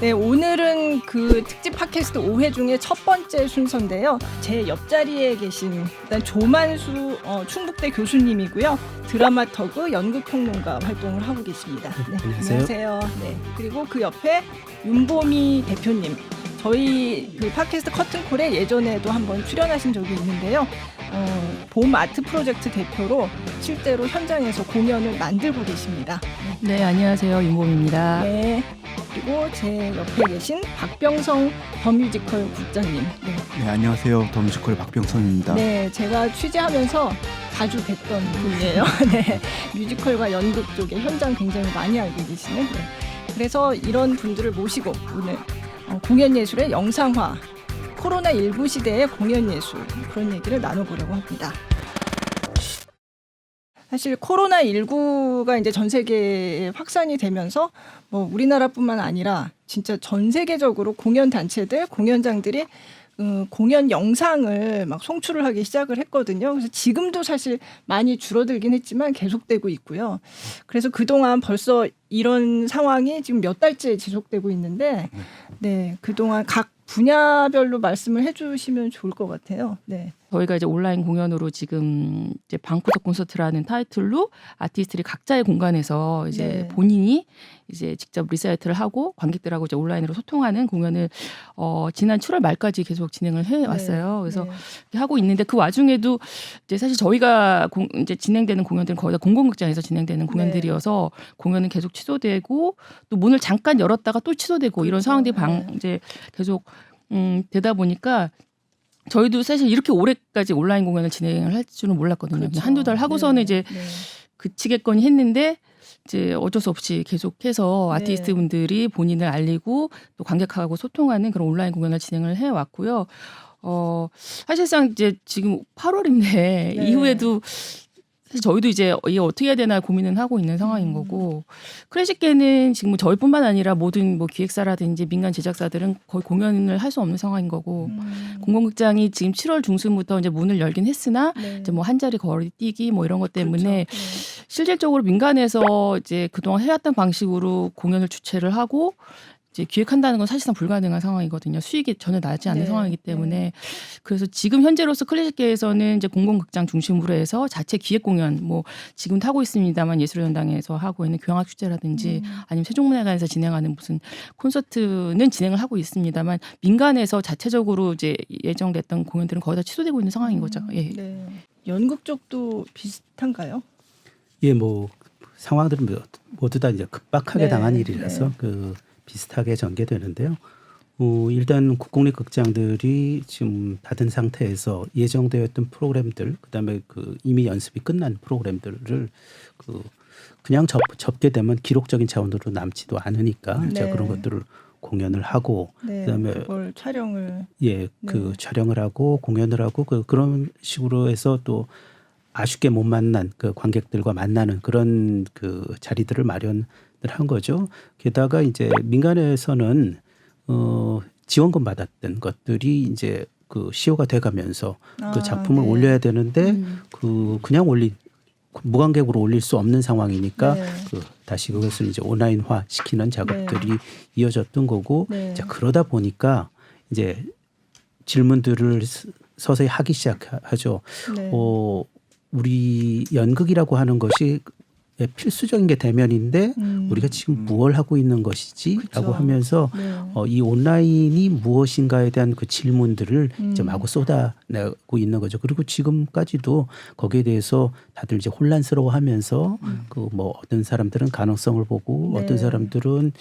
네, 오늘은 그 특집 팟캐스트 5회 중에 첫 번째 순서인데요. 제 옆자리에 계신 일단 조만수 충북대 교수님이고요. 드라마터그 연극평론가 활동을 하고 계십니다. 네, 안녕하세요. 네, 그리고 그 옆에 윤보미 대표님. 저희 그 팟캐스트 커튼콜에 예전에도 한번 출연하신 적이 있는데요. 봄 아트 프로젝트 대표로 실제로 현장에서 공연을 만들고 계십니다. 네, 안녕하세요. 윤보미입니다. 네. 그리고 제 옆에 계신 박병성 더 뮤지컬 국장님. 네, 안녕하세요. 더 뮤지컬 박병성입니다. 네, 제가 취재하면서 자주 뵀던 분이에요. 네, 뮤지컬과 연극 쪽에 현장 굉장히 많이 알고 계시는. 네. 그래서 이런 분들을 모시고 오늘 공연 예술의 영상화, 코로나19 시대의 공연 예술 그런 얘기를 나눠보려고 합니다. 사실 코로나19가 이제 전 세계에 확산이 되면서 뭐 우리나라뿐만 아니라 진짜 전 세계적으로 공연 단체들, 공연장들이 공연 영상을 막 송출을 하기 시작을 했거든요. 그래서 지금도 사실 많이 줄어들긴 했지만 계속되고 있고요. 그래서 그동안 벌써 이런 상황이 지금 몇 달째 지속되고 있는데, 네, 그동안 각 분야별로 말씀을 해주시면 좋을 것 같아요. 네. 저희가 이제 온라인 공연으로 지금 이제 방구석 콘서트라는 타이틀로 아티스트들이 각자의 공간에서 이제 네. 본인이 이제 직접 리사이트를 하고 관객들하고 이제 온라인으로 소통하는 공연을 지난 7월 말까지 계속 진행을 해 왔어요. 네. 그래서 네. 이렇게 하고 있는데 그 와중에도 이제 사실 저희가 이제 진행되는 공연들은 거의 다 공공극장에서 진행되는 공연들이어서 공연은 계속 취소되고 또 문을 잠깐 열었다가 또 취소되고 이런 그렇죠. 상황들이 네. 이제 계속 되다 보니까 저희도 사실 이렇게 오래까지 온라인 공연을 진행을 할 줄은 몰랐거든요. 그렇죠. 그냥 한두 달 하고서는 네. 이제 네. 그치겠거니 했는데 이제 어쩔 수 없이 계속해서 네. 아티스트 분들이 본인을 알리고 또 관객하고 소통하는 그런 온라인 공연을 진행을 해 왔고요. 사실상 이제 지금 8월인데 네. 이후에도 사실 저희도 이제 이게 어떻게 해야 되나 고민은 하고 있는 상황인 거고 클래식계는 지금 저희뿐만 아니라 모든 뭐 기획사라든지 민간 제작사들은 거의 공연을 할 수 없는 상황인 거고 공공극장이 지금 7월 중순부터 이제 문을 열긴 했으나 네. 이제 뭐 한 자리 거리 뛰기 뭐 이런 것 때문에 그렇죠. 네. 실질적으로 민간에서 이제 그동안 해왔던 방식으로 공연을 주최를 하고 이제 기획한다는 건 사실상 불가능한 상황이거든요. 수익이 전혀 나지 않는 네. 상황이기 때문에 그래서 지금 현재로서 클래식계에서는 이제 공공극장 중심으로 해서 자체 기획 공연 뭐 지금도 하고 있습니다만 예술연당에서 하고 있는 교향악 축제라든지 아니면 세종문화관에서 진행하는 무슨 콘서트는 진행을 하고 있습니다만 민간에서 자체적으로 이제 예정됐던 공연들은 거의 다 취소되고 있는 상황인 거죠. 예. 네. 연극 쪽도 비슷한가요? 예, 뭐 상황들은 모두 다 이제 급박하게 네, 당한 일이라서 네. 그 비슷하게 전개되는데요. 일단 국공립극장들이 지금 닫은 상태에서 예정되었던 프로그램들, 그다음에 그 이미 연습이 끝난 프로그램들을 그냥 접게 되면 기록적인 자원으로 남지도 않으니까 네. 이제 그런 것들을 공연을 하고 네. 그다음에 그걸 촬영을 예, 그 촬영을 하고 공연을 하고 그런 식으로 해서 또 아쉽게 못 만난 그 관객들과 만나는 그런 그 자리들을 마련을 한 거죠. 게다가 이제 민간에서는 지원금 받았던 것들이 이제 그 시효가 돼가면서 그 작품을 네. 올려야 되는데 그냥 무관객으로 올릴 수 없는 상황이니까 네. 다시 그것을 이제 온라인화 시키는 작업들이 이어졌던 거고 네. 이제 그러다 보니까 이제 질문들을 서서히 하기 시작하죠. 네. 우리 연극이라고 하는 것이 필수적인 게 대면인데 우리가 지금 무엇을 하고 있는 것이지라고 그쵸. 하면서 네. 이 온라인이 무엇인가에 대한 그 질문들을 이제 마구 쏟아내고 있는 거죠. 그리고 지금까지도 거기에 대해서 다들 이제 혼란스러워하면서 그 뭐 어떤 사람들은 가능성을 보고 네. 어떤 사람들은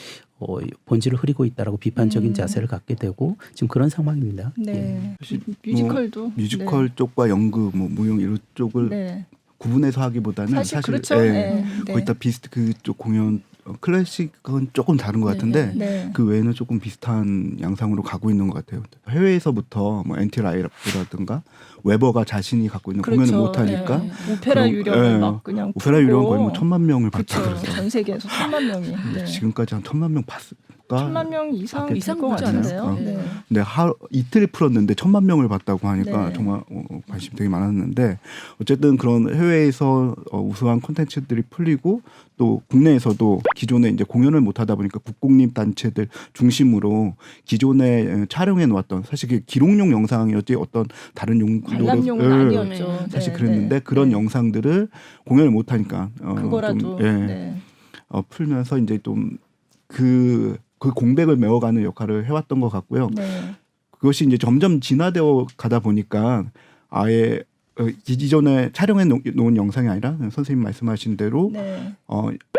본질을 흐리고 있다라고 비판적인 자세를 갖게 되고 지금 그런 상황입니다. 네. 사실 뮤지컬도 뮤지컬 쪽과 연극, 뭐 무용 이런 쪽을 네. 구분해서 하기보다는 사실 그렇죠. 예, 네. 거의 다 비슷 그쪽 공연 클래식은 조금 다른 것 같은데 네. 그 외에는 조금 비슷한 양상으로 가고 있는 것 같아요. 해외에서부터 뭐 엔티라이라든가 웨버가 자신이 갖고 있는 그렇죠. 공연을 못 하니까 네. 오페라 유령을 막 그냥 오페라 풀고. 유령 거의 뭐 1,000만 명을 봤다 그렇죠. 그래서 전 세계에서 1,000만 명이. 네. 지금까지 한 1,000만 명 가까이 1000만 명 이상 밖에 이상 될것 보지 같은데요. 않았어요? 네. 근데 이틀 풀었는데 1000만 명을 봤다고 하니까 네. 정말 관심 되게 많았는데 어쨌든 그런 해외에서 우수한 콘텐츠들이 풀리고 또 국내에서도 기존에 이제 공연을 못 하다 보니까 국공립 단체들 중심으로 기존에 촬영해 놓았던 사실 그 기록용 영상이었지 어떤 다른 관람용은 아니었죠. 사실 네, 그랬는데 네. 그런 네. 영상들을 공연을 못 하니까 그거라도 좀, 예, 네. 풀면서 이제 좀 그 공백을 메워가는 역할을 해왔던 것 같고요. 네. 그것이 이제 점점 진화되어 가다 보니까 아예 이전에 촬영해 놓은 영상이 아니라 선생님 말씀하신 대로 네.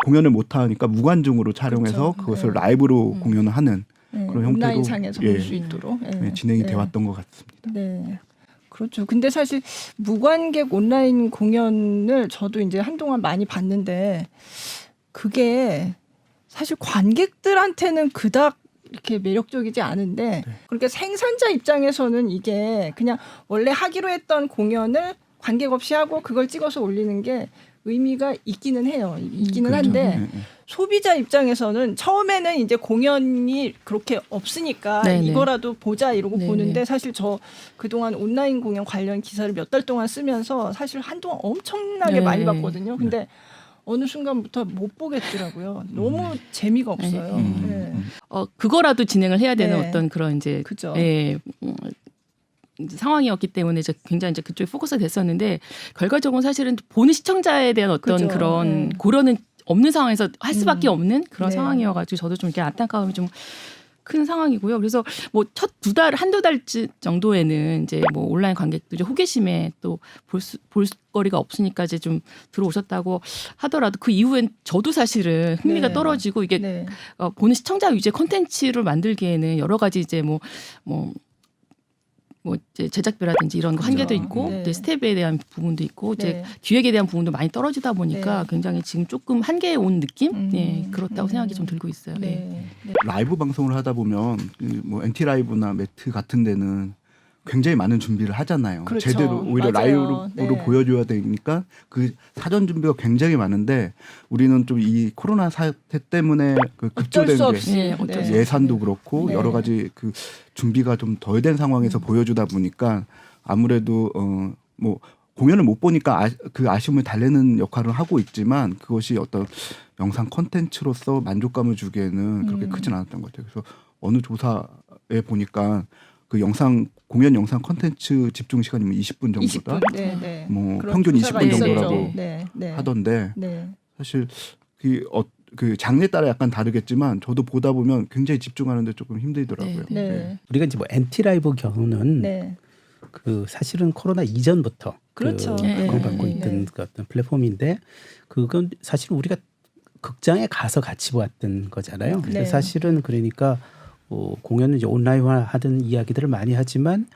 공연을 못 하니까 무관중으로 촬영해서 그렇죠. 그것을 네. 라이브로 공연을 하는 네. 그런 형태로 온라인상에서 볼 수 있도록 진행이 네. 돼 왔던 것 같습니다. 네. 그렇죠. 근데 사실 무관객 온라인 공연을 저도 이제 한동안 많이 봤는데 그게 사실 관객들한테는 그닥 이렇게 매력적이지 않은데 그러니까 생산자 입장에서는 이게 그냥 원래 하기로 했던 공연을 관객 없이 하고 그걸 찍어서 올리는 게 의미가 있기는 해요. 있기는 그렇죠. 한데 네, 네. 소비자 입장에서는 처음에는 이제 공연이 그렇게 없으니까 네네. 이거라도 보자 이러고 네네. 보는데 사실 저 그동안 온라인 공연 관련 기사를 몇 달 동안 쓰면서 사실 한동안 엄청나게 네. 많이 봤거든요. 근데 어느 순간부터 못 보겠더라고요. 너무 재미가 없어요. 네. 그거라도 진행을 해야 되는 네. 어떤 그런 이제 그죠. 예, 이제 상황이었기 때문에 이제 굉장히 이제 그쪽에 포커스가 됐었는데 결과적으로 사실은 보는 시청자에 대한 어떤 그죠. 그런 네. 고려는 없는 상황에서 할 수밖에 없는 그런 네. 상황이어가지고 저도 좀 이렇게 안타까움이 좀 큰 상황이고요. 그래서 뭐 첫 한두 달 정도에는 이제 뭐 온라인 관객도 이제 호기심에 또 볼 거리가 없으니까 이제 좀 들어오셨다고 하더라도 그 이후엔 저도 사실은 흥미가 네. 떨어지고 이게 네. 보는 시청자 위주의 콘텐츠를 만들기에는 여러 가지 이제 뭐 이제 제작비라든지 이런 거 한계도 그죠. 있고 네. 이제 스텝에 대한 부분도 있고 이제 네. 기획에 대한 부분도 많이 떨어지다 보니까 네. 굉장히 지금 조금 한계에 온 느낌? 예, 그렇다고 음. 생각이 좀 들고 있어요. 예. 네. 네. 라이브 방송을 하다 보면 뭐 NT 라이브나 매트 같은 데는 굉장히 많은 준비를 하잖아요. 그렇죠. 제대로 오히려 맞아요. 라이브로 네. 보여줘야 되니까 그 사전 준비가 굉장히 많은데 우리는 좀 이 코로나 사태 때문에 그 어쩔 급조된 수 게 없이 네, 어쩔 수 예산도 그렇고 네. 여러 가지 그 준비가 좀 덜 된 상황에서 보여주다 보니까 아무래도 뭐 공연을 못 보니까 그 아쉬움을 달래는 역할을 하고 있지만 그것이 어떤 영상 콘텐츠로서 만족감을 주기에는 그렇게 크진 않았던 것 같아요. 그래서 어느 조사에 보니까 그 공연 영상 콘텐츠 집중 시간이 20분 정도다. 20분. 네, 네. 뭐 그런 평균 조사가 20분 있었죠. 정도라고 네, 네. 하던데 네. 사실 그 장르에 따라 약간 다르겠지만 저도 보다 보면 굉장히 집중하는데 조금 힘들더라고요. 네, 네. 우리가 이제 뭐 NT 라이브 경우는 네. 그 사실은 코로나 이전부터 그렇죠. 그 네. 각광받고 네. 있던 그 어떤 플랫폼인데 그건 사실 우리가 극장에 가서 같이 보았던 거잖아요. 그래서 네. 사실은 그러니까 공연은 이제 온라인화 하던 이야기들을 많이 하지만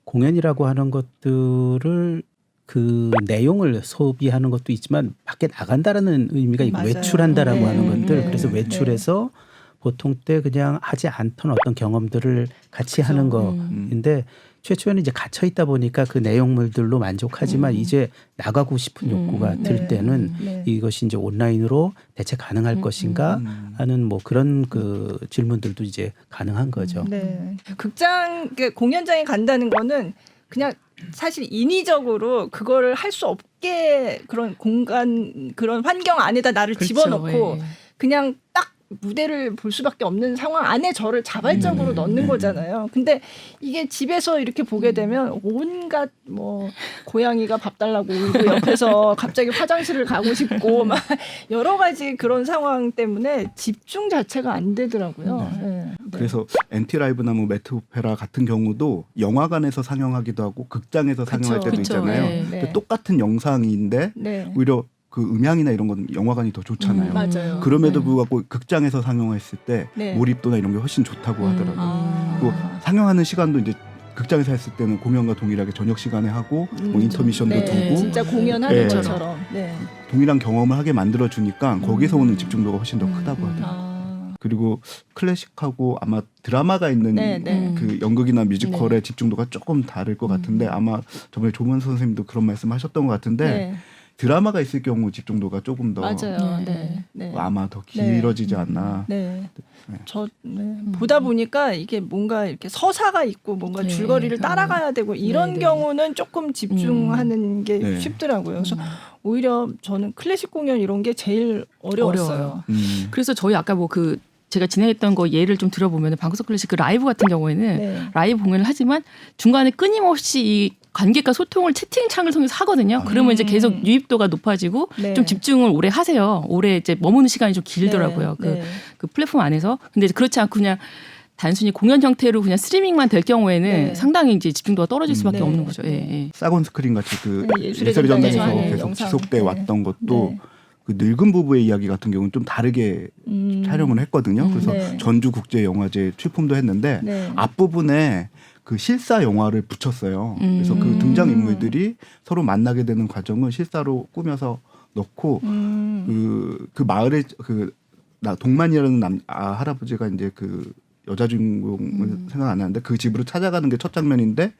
공연이라고 하는 것들을 그 내용을 소비하는 것도 있지만 밖에 나간다라는 의미가 있고 맞아요. 외출한다라고 네. 하는 것들 네. 그래서 외출해서 보통 때 그냥 하지 않던 어떤 경험들을 같이 하는 거인데 최초에는 이제 갇혀 있다 보니까 그 내용물들로 만족하지만 이제 나가고 싶은 욕구가 들 네. 때는 네. 이것이 이제 온라인으로 대체 가능할 것인가 하는 뭐 그런 그 질문들도 이제 가능한 거죠. 네. 공연장에 간다는 거는 그냥 사실 인위적으로 그거를 할 수 없게 그런 공간 그런 환경 안에다 나를 그렇죠. 집어넣고 예. 그냥 딱 무대를 볼 수밖에 없는 상황 안에 저를 자발적으로 넣는 거잖아요. 근데 이게 집에서 이렇게 보게 되면 온갖 뭐 고양이가 밥 달라고 울고 옆에서 갑자기 화장실을 가고 싶고 막 여러 가지 그런 상황 때문에 집중 자체가 안 되더라고요. 네. 그래서 NT 라이브나 뭐 매트 오페라 같은 경우도 영화관에서 상영하기도 하고 극장에서 상영할 때도 그쵸. 있잖아요. 네. 근데 똑같은 영상인데 네. 오히려 그 음향이나 이런 건 영화관이 더 좋잖아요. 맞아요. 그럼에도 네. 불구하고 극장에서 상영했을 때 네. 몰입도나 이런 게 훨씬 좋다고 하더라고요. 아. 그리고 상영하는 시간도 이제 극장에서 했을 때는 공연과 동일하게 저녁 시간에 하고 뭐 인터미션도 네. 두고 진짜 공연하는 네. 것처럼. 네. 동일한 경험을 하게 만들어 주니까 거기서 오는 집중도가 훨씬 더 크다고 하더라고요. 아. 그리고 클래식하고 아마 드라마가 있는 네, 네. 그 연극이나 뮤지컬의 집중도가 조금 다를 것 같은데 아마 저번에 조문 선생님도 그런 말씀하셨던 것 같은데 네. 드라마가 있을 경우 집중도가 조금 더 맞아요. 네. 네. 네. 아마 더 길어지지 네. 않나. 네. 네. 보다 보니까 이게 뭔가 이렇게 서사가 있고 뭔가 네. 줄거리를 따라가야 되고 이런 네, 네. 경우는 조금 집중하는 게 네. 쉽더라고요. 그래서 오히려 저는 클래식 공연 이런 게 제일 어려웠어요. 어려워요. 그래서 저희 아까 뭐 그 제가 진행했던 거 예를 좀 들어보면 방석 클래식 그 라이브 같은 경우에는 네. 라이브 공연을 하지만 중간에 끊임없이 이 관객과 소통을 채팅창을 통해서 하거든요. 그러면 이제 계속 유입도가 높아지고 네. 좀 집중을 오래 하세요. 오래 이제 머무는 시간이 좀 길더라고요. 네. 그 플랫폼 안에서. 근데 이제 그렇지 않고 그냥 단순히 공연 형태로 그냥 스트리밍만 될 경우에는 네. 상당히 이제 집중도가 떨어질 수밖에 네. 없는 거죠. 예, 예. 사건 스크린 같이 그 네, 예술의 예술의 전당에서 전당에서 하는 계속 영상. 지속돼 네. 왔던 것도 네. 그 늙은 부부의 이야기 같은 경우는 좀 다르게 촬영을 했거든요. 그래서 네. 전주국제영화제 출품도 했는데 네. 앞부분에 그 실사 영화를 붙였어요. 그래서 그 등장 인물들이 서로 만나게 되는 과정을 실사로 꾸며서 넣고 그 마을에 동만이라는 할아버지가 이제 그 여자 주인공을 생각 안 나는데 그 집으로 찾아가는 게 첫 장면인데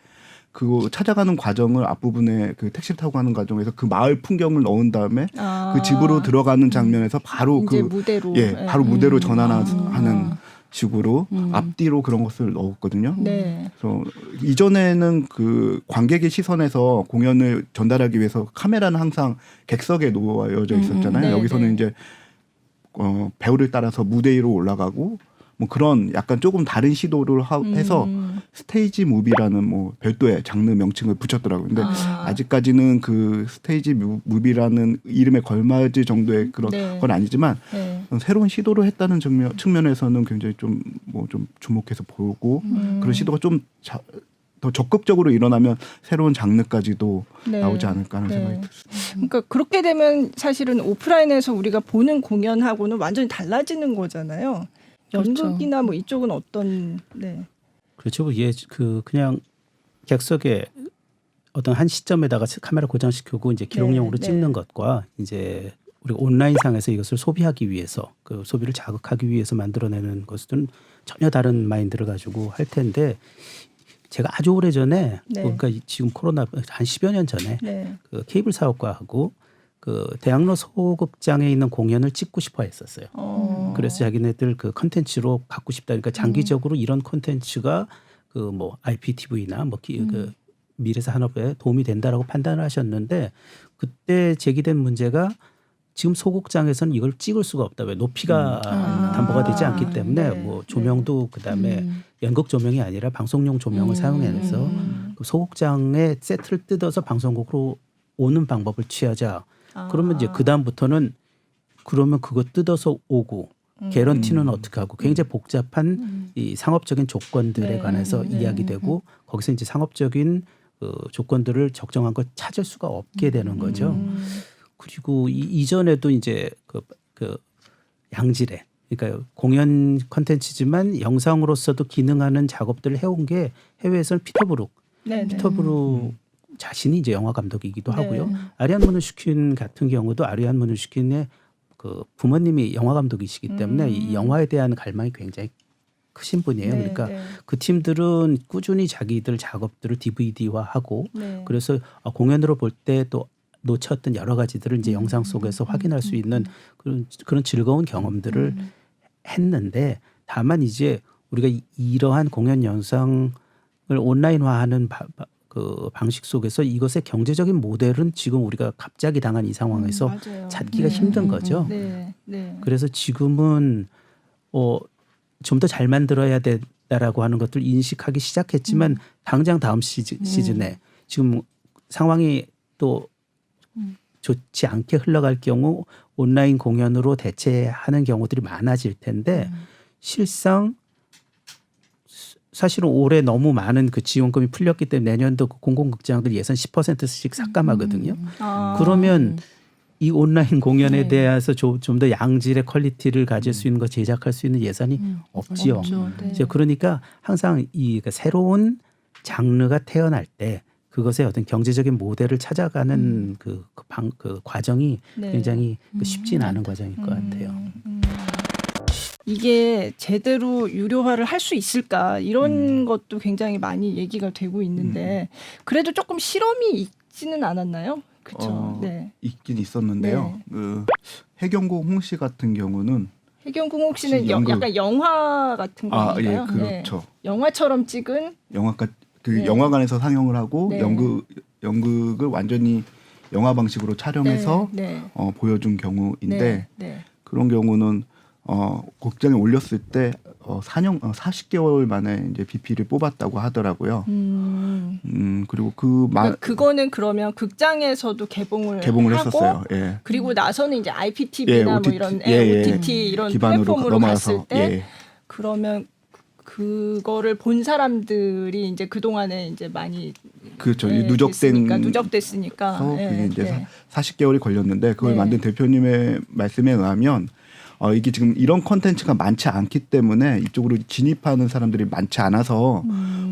그 찾아가는 과정을 앞부분에 그 택시를 타고 가는 과정에서 그 마을 풍경을 넣은 다음에 그 집으로 들어가는 장면에서 바로 이제 그 무대로 바로 무대로 전환하는 식으로 앞뒤로 그런 것을 넣었거든요. 네. 그래서 이전에는 그 관객의 시선에서 공연을 전달하기 위해서 카메라는 항상 객석에 놓여져 있었잖아요. 네, 여기서는 네. 이제 배우를 따라서 무대 위로 올라가고 뭐 그런 약간 조금 다른 시도를 해서 스테이지 무비라는 뭐 별도의 장르 명칭을 붙였더라고요. 근데 아직까지는 그 스테이지 무비라는 이름에 걸맞을 정도의 그런 네. 건 아니지만 네. 새로운 시도를 했다는 측면에서는 굉장히 좀 주목해서 보고 그런 시도가 좀 더 적극적으로 일어나면 새로운 장르까지도 네. 나오지 않을까 하는 네. 생각이 들었습니다. 그러니까 그렇게 되면 사실은 오프라인에서 우리가 보는 공연하고는 완전히 달라지는 거잖아요. 그렇죠. 연극이나 뭐 이쪽은 어떤 네. 그렇죠. 그냥 객석에 어떤 한 시점에다가 카메라 고정시키고 이제 기록용으로 네, 찍는 네. 것과 이제 우리가 온라인상에서 이것을 소비하기 위해서 그 소비를 자극하기 위해서 만들어내는 것은 전혀 다른 마인드를 가지고 할 텐데 제가 아주 오래 전에 네. 그러니까 지금 코로나 한 10여 년 전에 네. 그 케이블 사업과하고 그 대학로 소극장에 있는 공연을 찍고 싶어 했었어요. 그래서 자기네들 그 컨텐츠로 갖고 싶다. 그러니까 장기적으로 이런 콘텐츠가 그 뭐 IPTV나 뭐 그 미래산업에 도움이 된다라고 판단을 하셨는데 그때 제기된 문제가 지금 소극장에서는 이걸 찍을 수가 없다. 왜 높이가 담보가 되지 않기 때문에 네. 뭐 조명도 그다음에 연극 조명이 아니라 방송용 조명을 사용해서 그 소극장의 세트를 뜯어서 방송국으로 오는 방법을 취하자. 그러면 이제 그 다음부터는 그러면 그거 뜯어서 오고 개런티는 어떻게 하고 굉장히 복잡한 이 상업적인 조건들에 네. 관해서 이야기되고 거기서 이제 상업적인 그 조건들을 적정한 걸 찾을 수가 없게 되는 거죠. 그리고 이전에도 이제 그 양질의 그러니까 공연 컨텐츠지만 영상으로서도 기능하는 작업들을 해온 게 해외에서는 피터브룩 자신이 이제 영화 감독이기도 하고요. 아리안 무누슈킨 같은 경우도 아리안 무누슈킨의 그 부모님이 영화 감독이시기 때문에 이 영화에 대한 갈망이 굉장히 크신 분이에요. 그러니까 그 팀들은 꾸준히 자기들 작업들을 DVD화하고 그래서 공연으로 볼 때 또 놓쳤던 여러 가지들을 이제 영상 속에서 확인할 수 있는 그런 즐거운 경험들을 했는데 다만 이제 우리가 이러한 공연 영상을 온라인화하는 그 방식 속에서 이것의 경제적인 모델은 지금 우리가 갑자기 당한 이 상황에서 찾기가 힘든 거죠. 그래서 지금은 좀 더 잘 만들어야 된다라고 하는 것들 인식하기 시작했지만 당장 다음 시즌에 지금 상황이 또 좋지 않게 흘러갈 경우 온라인 공연으로 대체하는 경우들이 많아질 텐데 실상 사실은 올해 너무 많은 그 지원금이 풀렸기 때문에 내년도 그 공공극장들 예산 10%씩 삭감하거든요. 그러면 이 온라인 공연에 대해서 좀 더 양질의 퀄리티를 가질 수 있는 거 제작할 수 있는 예산이 없지요. 없죠. 그러니까 항상 이 새로운 장르가 태어날 때 그것의 어떤 경제적인 모델을 찾아가는 그 과정이 굉장히 쉽지는 않은 과정일 것 같아요. 이게 제대로 유료화를 할 수 있을까 이런 것도 굉장히 많이 얘기가 되고 있는데 그래도 조금 실험이 있지는 않았나요? 그렇죠. 네. 있긴 있었는데요. 그 해경공 홍 씨 같은 경우는 해경궁옥 씨는 혹시 연극- 약간 영화 같은 건가요? 그렇죠. 영화처럼 찍은 영화가 그 네. 영화관에서 상영을 하고 네. 연극을 완전히 영화 방식으로 촬영해서 네. 보여준 경우인데 네. 네. 그런 경우는 극장에 올렸을 때 40개월 만에 이제 BP를 뽑았다고 하더라고요. 그리고 그거는 그러면 극장에서도 개봉을 하고 했었어요. 예. 그리고 나서는 이제 IPTV나 OTT, 뭐 이런 OTT 이런 기반으로 플랫폼으로 갔을 넘어가서 때 그러면 그거를 본 사람들이 이제 그 동안에 이제 많이 그렇죠. 누적됐으니까 그게 이제 40개월이 걸렸는데 그걸 만든 대표님의 말씀에 의하면 이게 지금 이런 콘텐츠가 많지 않기 때문에 이쪽으로 진입하는 사람들이 많지 않아서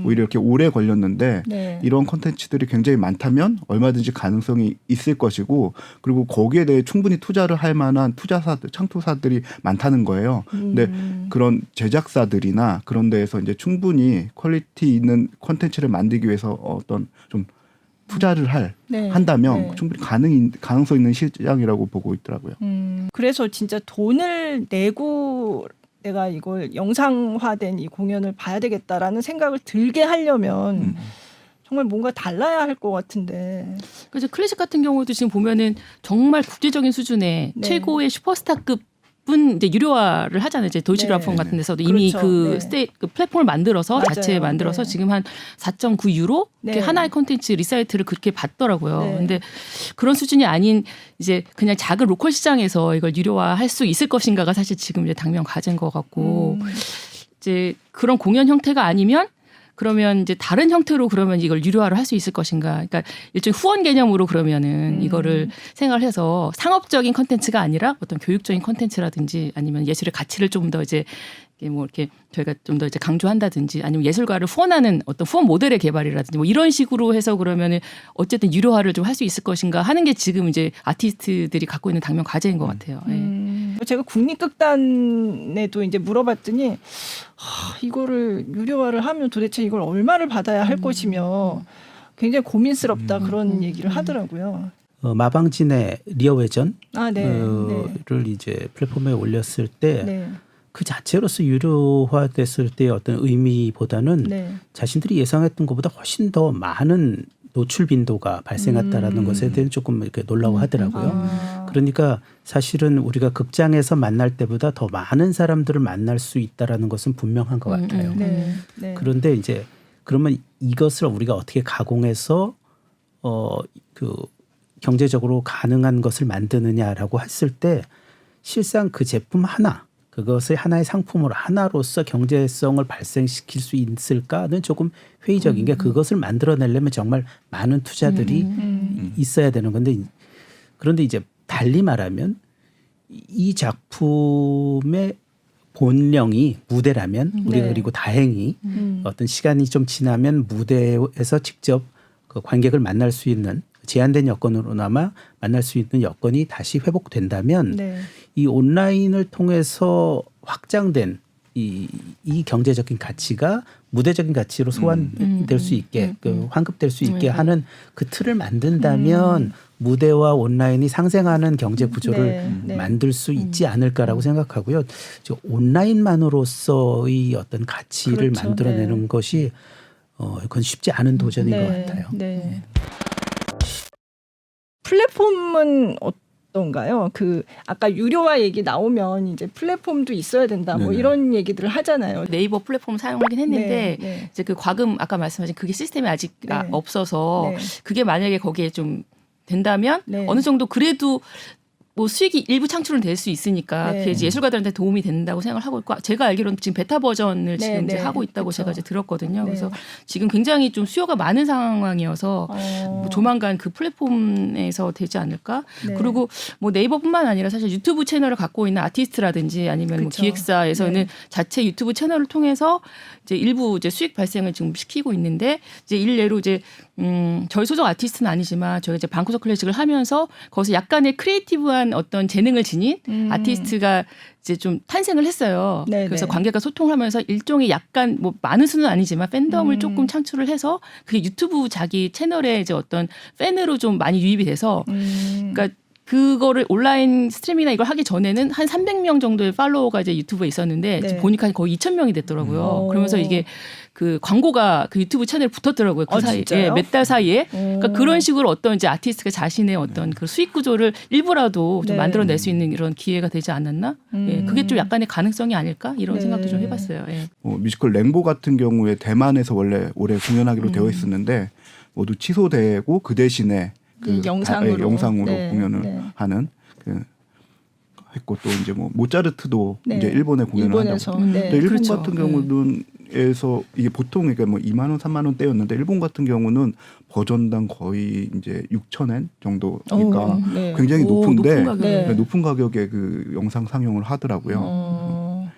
오히려 이렇게 오래 걸렸는데 이런 콘텐츠들이 굉장히 많다면 얼마든지 가능성이 있을 것이고 그리고 거기에 대해 충분히 투자를 할 만한 창투사들이 많다는 거예요. 근데 그런 제작사들이나 그런 데에서 이제 충분히 퀄리티 있는 콘텐츠를 만들기 위해서 어떤 좀 투자를 한다면 충분히 가능성 있는 시장이라고 보고 있더라고요. 그래서 진짜 돈을 내고 내가 이걸 영상화된 이 공연을 봐야 되겠다라는 생각을 들게 하려면 정말 뭔가 달라야 할 것 같은데. 그래서 클래식 같은 경우도 지금 보면은 정말 국제적인 수준의 최고의 슈퍼스타급 분 이제 유료화를 하잖아요. 이제 도이치그라폰 같은 데서도 이미 그 플랫폼을 만들어서 맞아요. 자체 만들어서 지금 한 4.9 유로 하나의 콘텐츠 리사이트를 그렇게 받더라고요. 근데 그런 수준이 아닌 이제 그냥 작은 로컬 시장에서 이걸 유료화할 수 있을 것인가가 사실 지금 이제 당면 과제인 것 같고 이제 그런 공연 형태가 아니면 그러면 이제 다른 형태로 그러면 이걸 유료화를 할 수 있을 것인가. 그러니까 일종의 후원 개념으로 그러면은 이거를 생각을 해서 상업적인 컨텐츠가 아니라 어떤 교육적인 컨텐츠라든지 아니면 예술의 가치를 좀 더 이제 뭐 이렇게 저희가 좀 더 이제 강조한다든지 아니면 예술가를 후원하는 어떤 후원 모델의 개발이라든지 뭐 이런 식으로 해서 그러면은 어쨌든 유료화를 좀 할 수 있을 것인가 하는 게 지금 이제 아티스트들이 갖고 있는 당면 과제인 것 같아요. 제가 국립극단에도 이제 물어봤더니 이거를 유료화를 하면 도대체 이걸 얼마를 받아야 할 것이며 굉장히 고민스럽다 그런 얘기를 하더라고요. 마방진의 리어회전을 네. 이제 플랫폼에 올렸을 때 그 자체로서 유료화됐을 때의 어떤 의미보다는 자신들이 예상했던 것보다 훨씬 더 많은 노출 빈도가 발생했다라는 것에 대해 조금 이렇게 놀라워하더라고요. 그러니까 사실은 우리가 극장에서 만날 때보다 더 많은 사람들을 만날 수 있다라는 것은 분명한 것 같아요. 그런데 이제 그러면 이것을 우리가 어떻게 가공해서 그 경제적으로 가능한 것을 만드느냐라고 했을 때 실상 그 제품 하나 그것을 하나의 상품으로 하나로서 경제성을 발생시킬 수 있을까는 조금 회의적인 게 그것을 만들어내려면 정말 많은 투자들이 있어야 되는 건데 그런데 이제 달리 말하면 이 작품의 본령이 무대라면 우리가 그리고 다행히 어떤 시간이 좀 지나면 무대에서 직접 그 관객을 만날 수 있는 제한된 여건으로나마 만날 수 있는 여건이 다시 회복된다면 이 온라인을 통해서 확장된 이 경제적인 가치가 무대적인 가치로 소환될 수 있게 환급될 수 있게 하는 그 틀을 만든다면 무대와 온라인이 상생하는 경제 구조를 만들 수 있지 않을까라고 생각하고요. 온라인만으로서의 어떤 가치를 만들어내는 것이 그건 쉽지 않은 도전인 것 같아요. 플랫폼은 어떤가요? 그 아까 유료화 얘기 나오면 이제 플랫폼도 있어야 된다. 뭐 이런 얘기들을 하잖아요. 네이버 플랫폼 사용하긴 했는데 이제 그 과금 아까 말씀하신 그게 시스템이 아직 없어서 그게 만약에 거기에 좀 된다면 어느 정도 그래도 뭐 수익이 일부 창출은 될 수 있으니까 그게 이제 예술가들한테 도움이 된다고 생각을 하고 있고 제가 알기로는 지금 베타 버전을 지금 이제 하고 있다고 제가 이제 들었거든요. 그래서 지금 굉장히 좀 수요가 많은 상황이어서 뭐 조만간 그 플랫폼에서 되지 않을까. 그리고 뭐 네이버뿐만 아니라 사실 유튜브 채널을 갖고 있는 아티스트라든지 아니면 뭐 기획사에서는 자체 유튜브 채널을 통해서 이제 일부 이제 수익 발생을 지금 시키고 있는데 이제 일례로 이제 저희 소속 아티스트는 아니지만 저희 이제 방구석 클래식을 하면서 거기서 약간의 크리에이티브한 특별한 어떤 재능을 지닌 아티스트가 이제 좀 탄생을 했어요. 네네. 그래서 관객과 소통하면서 일종의 약간 뭐 많은 수는 아니지만 팬덤을 조금 창출을 해서 그게 유튜브 자기 채널에 이제 어떤 팬으로 좀 많이 유입이 돼서 그러니까 그거를 온라인 스트리밍이나 이걸 하기 전에는 한 300명 정도의 팔로워가 이제 유튜브에 있었는데 네. 보니까 거의 2,000명이 됐더라고요. 그러면서 이게 그 광고가 그 유튜브 채널에 붙었더라고요. 그 사이에 진짜요? 몇 달 사이에. 그러니까 그런 식으로 어떤 이제 아티스트가 자신의 어떤 그 수익 구조를 일부라도 좀 네. 만들어낼 수 있는 이런 기회가 되지 않았나? 예, 그게 좀 약간의 가능성이 아닐까 이런 네. 생각도 좀 해봤어요. 예. 뮤지컬 랭보 같은 경우에 대만에서 원래 올해 공연하기로 되어 있었는데 모두 취소되고 그 대신에 이 영상으로. 영상으로 네, 공연을 네. 하는 했고 또 이제 뭐 모차르트도 네. 이제 일본에 공연을 일본에서. 한다고. 네. 근데 일본 그렇죠. 같은 경우는 에서 이게 보통 그러니까 뭐 2만 원, 3만 원대였는데 일본 같은 경우는 버전당 거의 이제 6,000엔 정도니까 네. 굉장히 오, 높은데 높은 가격에. 네. 높은 가격에 그 영상 상영을 하더라고요. 어.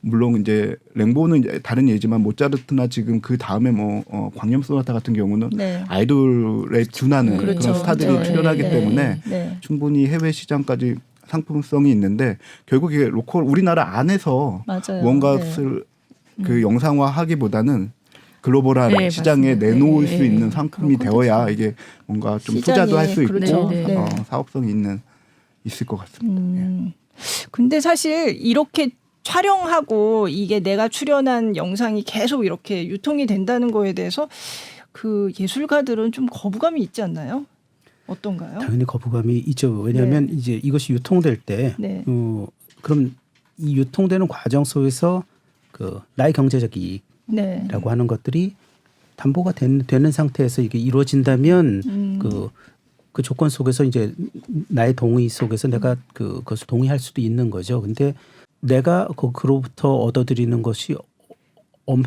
물론 이제 랭보는 이제 다른 예지만 모차르트나 지금 그 다음에 뭐 광염 소나타 같은 경우는 네. 아이돌에 준하는 그렇죠. 그런 스타들이 네. 출연하기 네. 때문에 네. 충분히 해외 시장까지 상품성이 있는데 결국 이게 로컬 우리나라 안에서 맞아요. 무언가를 그 영상화하기보다는 글로벌한 네, 시장에 맞습니다. 내놓을 네, 수 있는 네. 상품이 그런 되어야 이게 뭔가 좀 시장이 투자도 할 수 있고 그렇죠. 네. 사업성이 있을 것 같습니다. 근데 사실 이렇게 촬영하고 이게 내가 출연한 영상이 계속 이렇게 유통이 된다는 거에 대해서 그 예술가들은 좀 거부감이 있지 않나요? 어떤가요? 당연히 거부감이 있죠. 왜냐하면 이제 이것이 유통될 때 네. 그럼 이 유통되는 과정 속에서 그 나의 경제적 이익 네. 라고 하는 것들이 담보가 되는 상태에서 이게 이루어진다면 그 조건 속에서 이제 나의 동의 속에서 내가 그것을 동의할 수도 있는 거죠. 근데 내가 그로부터 얻어들이는 것이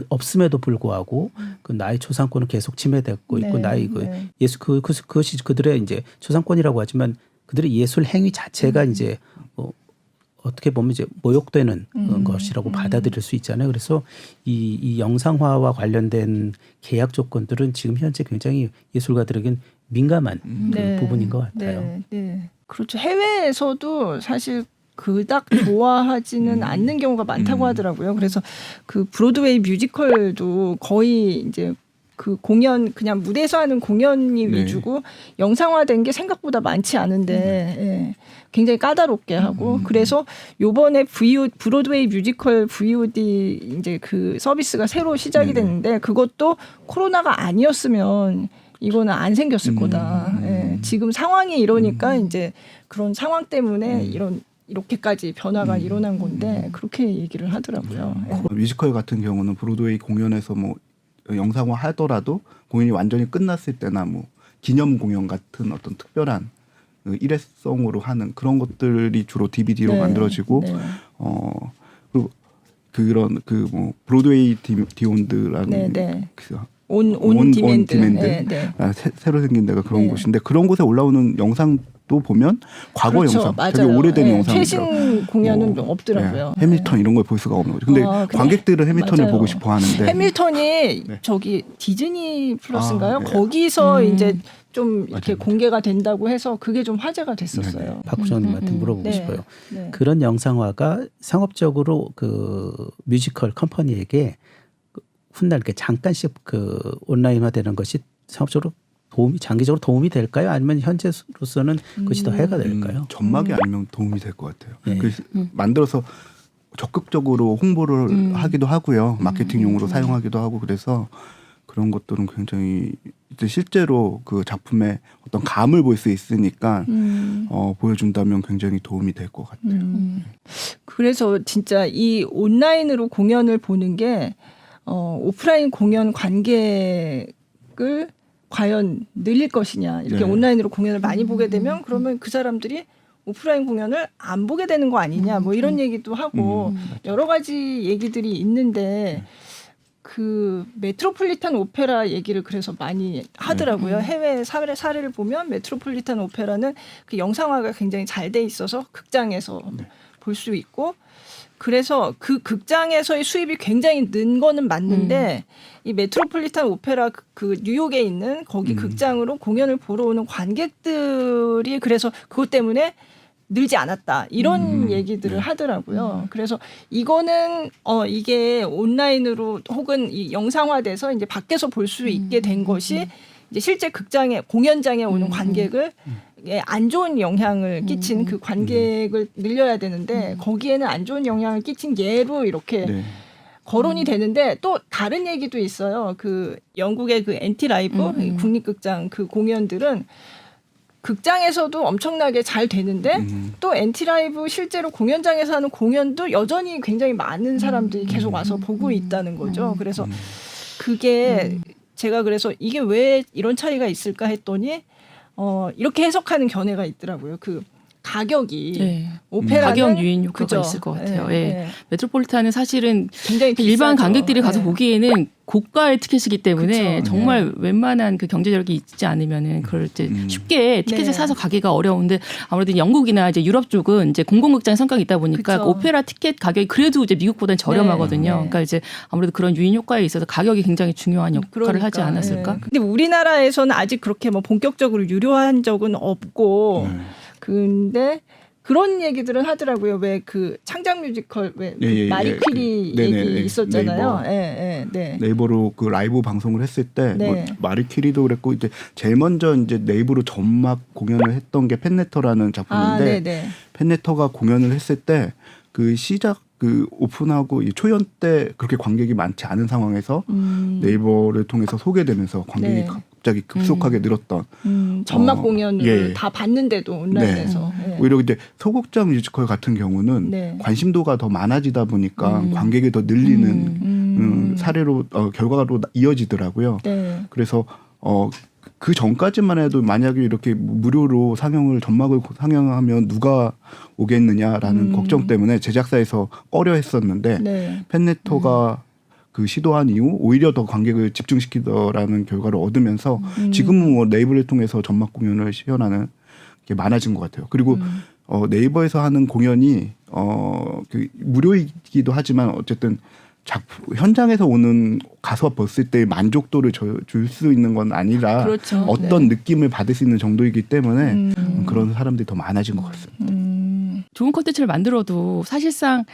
없음에도 불구하고 그 나의 초상권은 계속 침해됐고 있고 네, 나의 네. 그것이 그들의 이제 초상권이라고 하지만 그들의 예술 행위 자체가 이제 어떻게 보면 이제 모욕되는 것이라고 받아들일 수 있잖아요. 그래서 이 영상화와 관련된 계약 조건들은 지금 현재 굉장히 예술가들에겐 민감한 그 부분인 것 같아요. 네, 네. 그렇죠. 해외에서도 사실 그닥 좋아하지는 않는 경우가 많다고 하더라고요. 그래서 그 브로드웨이 뮤지컬도 거의 이제 그 공연 그냥 무대에서 하는 공연이 네. 위주고 영상화된 게 생각보다 많지 않은데 예, 굉장히 까다롭게 하고 그래서 요번에 브로드웨이 뮤지컬 VOD 이제 그 서비스가 새로 시작이 됐는데 그것도 코로나가 아니었으면 이거는 안 생겼을 거다. 예, 지금 상황이 이러니까 이제 그런 상황 때문에 이렇게까지 변화가 일어난 건데 그렇게 얘기를 하더라고요. 예. 뮤지컬 같은 경우는 브로드웨이 공연에서 뭐 영상화 하더라도 공연이 완전히 끝났을 때나 뭐 기념 공연 같은 어떤 특별한 그 일회성으로 하는 그런 것들이 주로 DVD로 네. 만들어지고 네. 그리고 그런 그 뭐 브로드웨이 디온드라는 네, 네. 그 온 디맨드. 디맨드. 네, 네. 새로 생긴 데가 그런 네. 곳인데 그런 곳에 올라오는 영상도 보면 과거 그렇죠. 영상 맞아요. 되게 오래된 네, 영상이더라고요. 최신 공연은 좀 없더라고요. 네, 해밀턴 이런 걸 볼 수가 없는 거죠. 근데 아, 근데 관객들은 해밀턴을 맞아요. 보고 싶어 하는데 해밀턴이 네. 저기 디즈니 플러스인가요? 아, 네. 거기서 이제 좀 이렇게 맞아요. 공개가 된다고 해서 그게 좀 화제가 됐었어요. 박 부장님한테 물어보고 네. 싶어요. 네. 그런 영상화가 상업적으로 그 뮤지컬 컴퍼니에게 훗날 이렇게 잠깐씩 그 온라인화되는 것이 상업적으로 장기적으로 도움이 될까요? 아니면 현재로서는 그것이 더 해가 될까요? 전막이 아니면 도움이 될 것 같아요. 네. 그래서 만들어서 적극적으로 홍보를 하기도 하고요. 마케팅용으로 사용하기도 하고 그래서 그런 것들은 굉장히 이제 실제로 그 작품의 어떤 감을 볼 수 있으니까 보여준다면 굉장히 도움이 될 것 같아요. 그래서 진짜 이 온라인으로 공연을 보는 게 오프라인 공연 관객을 과연 늘릴 것이냐 이렇게 네. 온라인으로 공연을 많이 보게 되면 그러면 그 사람들이 오프라인 공연을 안 보게 되는 거 아니냐 뭐 이런 얘기도 하고 여러 가지 얘기들이 있는데 그 메트로폴리탄 오페라 얘기를 그래서 많이 하더라고요. 해외 사례를 보면 메트로폴리탄 오페라는 그 영상화가 굉장히 잘 돼 있어서 극장에서 볼 수 있고 그래서 그 극장에서의 수입이 굉장히 는 거는 맞는데 이 메트로폴리탄 오페라 그 뉴욕에 있는 거기 극장으로 공연을 보러 오는 관객들이 그래서 그것 때문에 늘지 않았다 이런 얘기들을 하더라고요. 그래서 이거는 이게 온라인으로 혹은 이 영상화돼서 이제 밖에서 볼 수 있게 된 것이 이제 실제 극장에 공연장에 오는 관객을 안 좋은 영향을 끼친 그 관객을 늘려야 되는데 거기에는 안 좋은 영향을 끼친 예로 이렇게 네. 거론이 되는데 또 다른 얘기도 있어요. 그 영국의 그 엔티 라이브 국립극장 그 공연들은 극장에서도 엄청나게 잘 되는데 또 엔티 라이브 실제로 공연장에서 하는 공연도 여전히 굉장히 많은 사람들이 계속 와서 보고 있다는 거죠. 그래서 그게 제가 그래서 이게 왜 이런 차이가 있을까 했더니 이렇게 해석하는 견해가 있더라고요. 그 가격이 네. 오페라는 가격 유인 효과가 그죠? 있을 것 같아요. 예, 예. 예. 메트로폴리탄은 사실은 굉장히 일반 비싸죠. 관객들이 가서 예. 보기에는 고가의 티켓이기 때문에 그쵸. 정말 웬만한 그 경제력이 있지 않으면은 그걸 이제 쉽게 티켓을 네. 사서 가기가 어려운데 아무래도 영국이나 이제 유럽 쪽은 이제 공공극장 성격이 있다 보니까 그쵸. 그 오페라 티켓 가격이 그래도 이제 미국보다는 저렴하거든요. 네. 그러니까 이제 아무래도 그런 유인 효과에 있어서 가격이 굉장히 중요한 역할을 그러니까, 하지 않았을까? 예. 근데 우리나라에서는 아직 그렇게 뭐 본격적으로 유료한 적은 없고 근데 그런 얘기들은 하더라고요. 왜 그 창작 뮤지컬 왜 예, 예, 마리 예. 퀴리 네네, 얘기 네. 있었잖아요. 네이버. 예, 예, 네. 네이버로 그 라이브 방송을 했을 때 네. 뭐 마리 퀴리도 그랬고 이제 제일 먼저 이제 네이버로 전막 공연을 했던 게 팬레터라는 작품인데 네, 네. 팬레터가 공연을 했을 때 그 시작 그 오픈하고 이 초연 때 그렇게 관객이 많지 않은 상황에서 네이버를 통해서 소개되면서 관객이 네. 갑자기 급속하게 늘었던 전막 공연을 예. 다 봤는데도 온라인에서. 예. 오히려 이제 소극장 뮤지컬 같은 경우는 네. 관심도가 더 많아지다 보니까 관객이 더 늘리는 사례로 결과로 이어지더라고요. 네. 그래서 그 전까지만 해도 만약에 이렇게 무료로 전막을 상영하면 누가 오겠느냐라는 걱정 때문에 제작사에서 꺼려했었는데 네. 팬네터가 그 시도한 이후 오히려 더 관객을 집중시키더라는 결과를 얻으면서 지금은 뭐 네이버를 통해서 전막 공연을 시연하는 게 많아진 것 같아요. 그리고 네이버에서 하는 공연이 그 무료이기도 하지만 어쨌든 현장에서 오는 가수가 봤을 때 만족도를 줄 수 있는 건 아니라 그렇죠. 어떤 네. 느낌을 받을 수 있는 정도이기 때문에 그런 사람들이 더 많아진 것 같습니다. 좋은 콘텐츠를 만들어도 사실상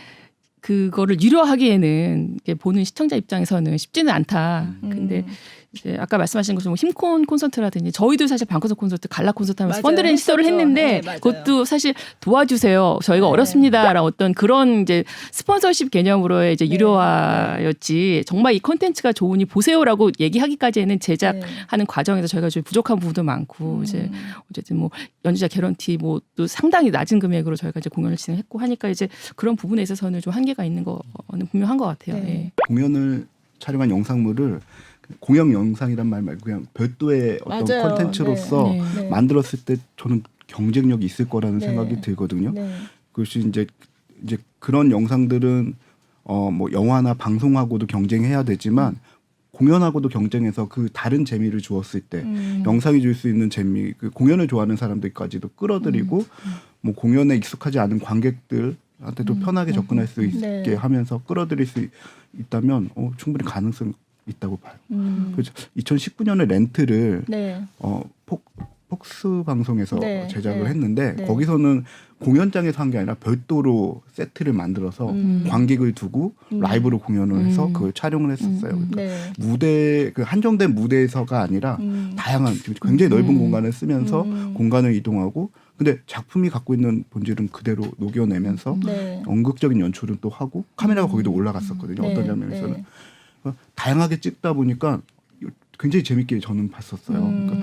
그거를 유료하기에는 이게 보는 시청자 입장에서는 쉽지는 않다. 근데 이제 아까 말씀하신 것처럼 힘콘 콘서트라든지 저희도 사실 방구석 콘서트, 갈라 콘서트 하면서 맞아요. 펀드레이징 시도를 했었죠. 했는데 네, 맞아요. 그것도 사실 도와주세요. 저희가 네. 어렵습니다라는 어떤 그런 이제 스폰서십 개념으로의 이제 유료화였지 정말 이 콘텐츠가 좋으니 보세요라고 얘기하기까지는 제작하는 과정에서 저희가 좀 부족한 부분도 많고 이제 어쨌든 뭐 연주자 개런티 뭐 또 상당히 낮은 금액으로 저희가 이제 공연을 진행했고 하니까 이제 그런 부분에 있어서는 좀 한계가 있는 거는 분명한 것 같아요. 네. 예. 공연을 촬영한 영상물을 공영 영상이란 말 말고 그냥 별도의 어떤 맞아요. 콘텐츠로서 네. 네. 만들었을 때 저는 경쟁력이 있을 거라는 네. 생각이 들거든요. 네. 그것이 이제 그런 영상들은 뭐 영화나 방송하고도 경쟁해야 되지만 공연하고도 경쟁해서 그 다른 재미를 주었을 때 영상이 줄 수 있는 재미, 그 공연을 좋아하는 사람들까지도 끌어들이고 뭐 공연에 익숙하지 않은 관객들한테도 편하게 접근할 수 있게 네. 하면서 끌어들일 수 있다면 충분히 가능성이 있다고 봐요. 그래서 2019년에 렌트를 네. 폭스 방송에서 네, 제작을 네, 했는데 네. 거기서는 공연장에서 한 게 아니라 별도로 세트를 만들어서 관객을 두고 라이브로 공연을 해서 그걸 촬영을 했었어요. 그러니까 네. 무대 그 한정된 무대에서가 아니라 다양한 굉장히 넓은 공간을 쓰면서 공간을 이동하고 근데 작품이 갖고 있는 본질은 그대로 녹여내면서 네. 연극적인 연출은 또 하고 카메라가 거기도 올라갔었거든요. 네, 어떤 장면에서는 네. 다양하게 찍다 보니까 굉장히 재밌게 저는 봤었어요. 그러니까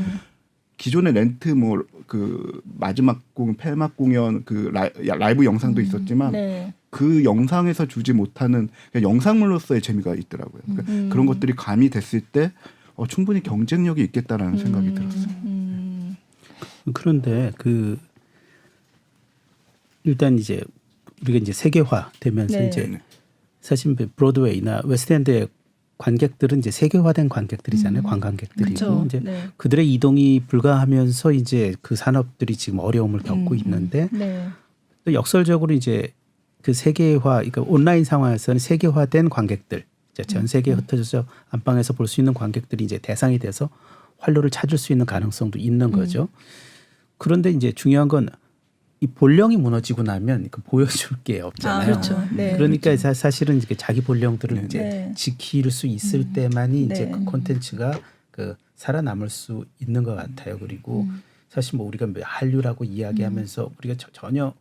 기존의 렌트 뭐 그 마지막 공연, 폐막 공연 그 라이브 영상도 있었지만 네. 그 영상에서 주지 못하는 그냥 영상물로서의 재미가 있더라고요. 그러니까 그런 것들이 가미됐을 때 충분히 경쟁력이 있겠다라는 생각이 들었어요. 그런데 일단 이제 우리가 이제 세계화 되면서 네. 이제 사실 브로드웨이나 웨스트엔드의 관객들은 이제 세계화된 관객들이잖아요. 관광객들이고 그쵸. 이제 네. 그들의 이동이 불가하면서 이제 그 산업들이 지금 어려움을 겪고 있는데 네. 또 역설적으로 이제 그 세계화, 그러니까 온라인 상황에서는 세계화된 관객들, 이제 전 세계에 흩어져서 안방에서 볼 수 있는 관객들이 이제 대상이 돼서 활로를 찾을 수 있는 가능성도 있는 거죠. 그런데 이제 중요한 건 이 본령이 무너지고 나면 그 보여줄 게 없잖아요. 그렇죠. 네. 그러니까 사실은 이제 자기 본령들을 네. 이제 네. 지킬 수 있을 때만이 이제 네. 그 콘텐츠가 그 살아남을 수 있는 것 같아요. 그리고 사실 뭐 우리가 한류라고 이야기하면서 우리가 전혀